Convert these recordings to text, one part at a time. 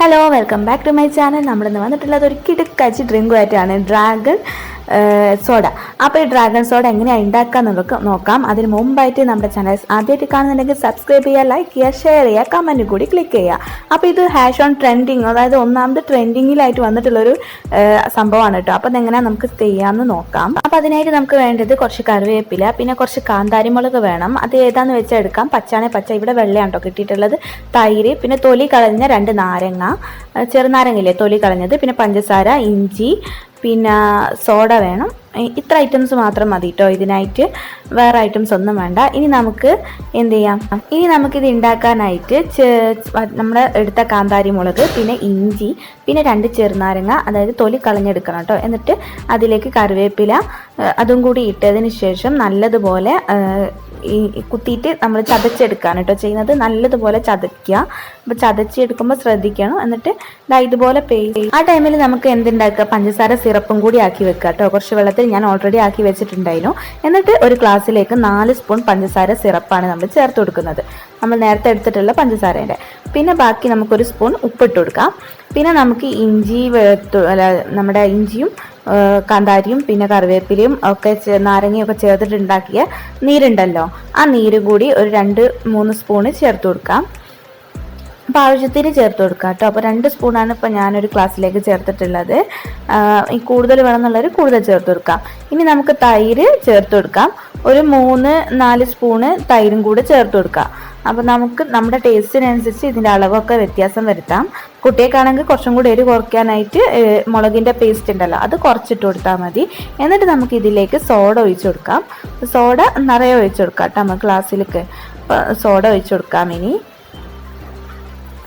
Hello welcome back to my channel. നമ്മളിന്ന് വന്നിട്ടുള്ളത് ഒരു കിടുക്കാച്ചി ഡ്രിങ്കുമായിട്ടാണ്, ഡ്രാഗൺ സോഡ. അപ്പോൾ ഈ ഡ്രാഗൺ സോഡ എങ്ങനെയാണ് ഉണ്ടാക്കുക നോക്കാം. അതിന് മുമ്പായിട്ട് നമ്മുടെ ചാനൽ ആദ്യമായിട്ട് കാണുന്നുണ്ടെങ്കിൽ സബ്സ്ക്രൈബ് ചെയ്യുക, ലൈക്ക് ചെയ്യുക, ഷെയർ ചെയ്യുക, കമൻറ്റ് കൂടി ക്ലിക്ക് ചെയ്യുക. അപ്പോൾ ഇത് ഹാഷ് ഓൺ ട്രെൻഡിങ്, അതായത് ഒന്നാമത് ട്രെൻഡിങ്ങിലായിട്ട് വന്നിട്ടുള്ളൊരു സംഭവമാണ് കേട്ടോ. അപ്പോൾ അതെങ്ങനെയാണ് നമുക്ക് ചെയ്യാമെന്ന് നോക്കാം. അപ്പോൾ അതിനായിട്ട് നമുക്ക് വേണ്ടത് കുറച്ച് കറിവേപ്പില, പിന്നെ കുറച്ച് കാന്താരിമുളക് വേണം. അത് ഏതാണെന്ന് വെച്ചാൽ എടുക്കാം. പച്ചാണെ പച്ച, ഇവിടെ വെള്ളയാണ് കേട്ടോ കിട്ടിയിട്ടുള്ളത്. തൈര്, പിന്നെ തൊലി കളഞ്ഞ 2 നാരങ്ങ, ചെറുനാരങ്ങയില്ലേ തൊലി കളഞ്ഞത്, പിന്നെ പഞ്ചസാര, ഇഞ്ചി, പിന്നെ സോഡ വേണം. ഇത്ര ഐറ്റംസ് മാത്രം മതി കേട്ടോ ഇതിനായിട്ട്, വേറെ ഐറ്റംസ് ഒന്നും വേണ്ട. ഇനി നമുക്ക് എന്ത് ചെയ്യാം, ഇനി നമുക്കിത് ഉണ്ടാക്കാനായിട്ട് നമ്മൾ എടുത്ത കാന്താരി മുളക്, പിന്നെ ഇഞ്ചി, പിന്നെ 2 ചെറുനാരങ്ങ, അതായത് തൊലി കളഞ്ഞെടുക്കണം കേട്ടോ. എന്നിട്ട് അതിലേക്ക് കറിവേപ്പില അതും കൂടി ഇട്ടതിന് ശേഷം നല്ലതുപോലെ കുത്തിയിട്ട് നമ്മൾ ചതച്ചെടുക്കുകയാണ് കേട്ടോ ചെയ്യുന്നത്. നല്ലതുപോലെ ചതയ്ക്കുക. അപ്പോൾ ചതച്ചെടുക്കുമ്പോൾ ശ്രദ്ധിക്കണം. എന്നിട്ട് ഇതുപോലെ പേസ്റ്റ്. ആ ടൈമിൽ നമുക്ക് എന്തുണ്ടാക്കുക, പഞ്ചസാര സിറപ്പും കൂടി ആക്കി വെക്കുക കേട്ടോ. കുറച്ച് വെള്ളത്തിൽ ഞാൻ ഓൾറെഡി ആക്കി വെച്ചിട്ടുണ്ടായിരുന്നു. എന്നിട്ട് ഒരു ഗ്ലാസ്സിലേക്ക് 4 സ്പൂൺ പഞ്ചസാര സിറപ്പാണ് നമ്മൾ ചേർത്ത് കൊടുക്കുന്നത്, നമ്മൾ നേരത്തെ എടുത്തിട്ടുള്ള പഞ്ചസാരേൻ്റെ. പിന്നെ ബാക്കി നമുക്കൊരു സ്പൂൺ ഉപ്പിട്ട് കൊടുക്കാം. പിന്നെ നമുക്ക് നമ്മുടെ ഇഞ്ചിയും കാന്താരിയും പിന്നെ കറിവേപ്പിലയും ഒക്കെ നാരങ്ങയൊക്കെ ചേർത്തിട്ടുണ്ടാക്കിയ നീരുണ്ടല്ലോ, ആ നീര് കൂടി ഒരു 2-3 സ്പൂണ് ചേർത്ത് കൊടുക്കാം. അപ്പോൾ ആവശ്യത്തിന് ചേർത്ത് കൊടുക്കാം കേട്ടോ. അപ്പോൾ 2 സ്പൂണാണ് ഇപ്പോൾ ഞാനൊരു ഗ്ലാസ്സിലേക്ക് ചേർത്തിട്ടുള്ളത്. ഈ കൂടുതൽ വേണമെന്നുള്ളവർ കൂടുതൽ ചേർത്ത് കൊടുക്കാം. ഇനി നമുക്ക് തൈര് ചേർത്ത് കൊടുക്കാം. ഒരു 3-4 സ്പൂണ് തൈരും കൂടെ ചേർത്ത് കൊടുക്കാം. അപ്പോൾ നമുക്ക് നമ്മുടെ ടേസ്റ്റിനനുസരിച്ച് ഇതിൻ്റെ അളവൊക്കെ വ്യത്യാസം വരുത്താം. കുട്ടികൾക്കാണെങ്കിൽ കുറച്ചും കൂടി എരി കുറയ്ക്കാനായിട്ട് മുളകിൻ്റെ പേസ്റ്റ് ഉണ്ടല്ലോ, അത് കുറച്ചിട്ട് കൊടുത്താൽ മതി. എന്നിട്ട് നമുക്ക് ഇതിലേക്ക് സോഡ ഒഴിച്ചു കൊടുക്കാം. സോഡ നിറയെ ഒഴിച്ചു കൊടുക്കാം കേട്ടോ നമുക്ക് ഗ്ലാസ്സിലേക്ക്. അപ്പോൾ സോഡ ഒഴിച്ചു കൊടുക്കാം ഇനി.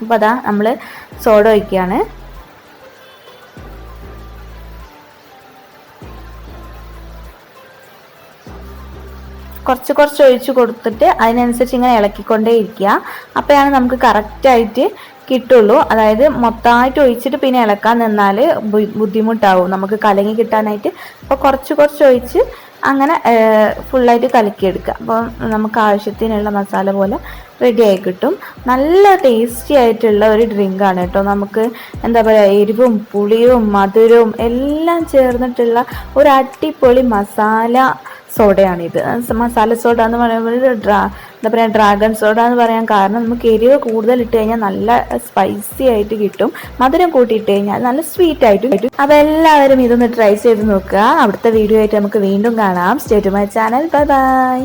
അപ്പോൾ അതാ നമ്മൾ സോഡ ഒഴിക്കുകയാണ്. കുറച്ച് ഒഴിച്ച് കൊടുത്തിട്ട് അതിനനുസരിച്ച് ഇങ്ങനെ ഇളക്കിക്കൊണ്ടേ ഇരിക്കുക. അപ്പോഴാണ് നമുക്ക് കറക്റ്റായിട്ട് കിട്ടുള്ളൂ. അതായത് മൊത്തമായിട്ട് ഒഴിച്ചിട്ട് പിന്നെ ഇളക്കാൻ നിന്നാൽ ബുദ്ധിമുട്ടാവും നമുക്ക് കലങ്ങി കിട്ടാനായിട്ട്. അപ്പോൾ കുറച്ച് ഒഴിച്ച് അങ്ങനെ ഫുള്ളായിട്ട് കലക്കിയെടുക്കുക. അപ്പോൾ നമുക്ക് ആവശ്യത്തിനുള്ള മസാല പോലെ റെഡിയായി കിട്ടും. നല്ല ടേസ്റ്റി ആയിട്ടുള്ള ഒരു ഡ്രിങ്കാണ് കേട്ടോ. നമുക്ക് എന്താ പറയുക, എരിവും പുളിയും മധുരവും എല്ലാം ചേർന്നിട്ടുള്ള ഒരു അടിപൊളി മസാല സോഡയാണിത്. മസാല സോഡ എന്ന് പറയുമ്പോൾ എന്താ പറയുക, ഡ്രാഗൺ സോഡ എന്ന് പറയാൻ കാരണം നമുക്ക് എരിവ് കൂടുതൽ ഇട്ട് കഴിഞ്ഞാൽ നല്ല സ്പൈസി ആയിട്ട് കിട്ടും, മധുരം കൂട്ടിയിട്ട് കഴിഞ്ഞാൽ നല്ല സ്വീറ്റ് ആയിട്ടും കിട്ടും. അപ്പോൾ എല്ലാവരും ഇതൊന്ന് ട്രൈ ചെയ്ത് നോക്കുക. അവിടുത്തെ വീഡിയോ ആയിട്ട് നമുക്ക് വീണ്ടും കാണാം. Stay to my channel. Bye by.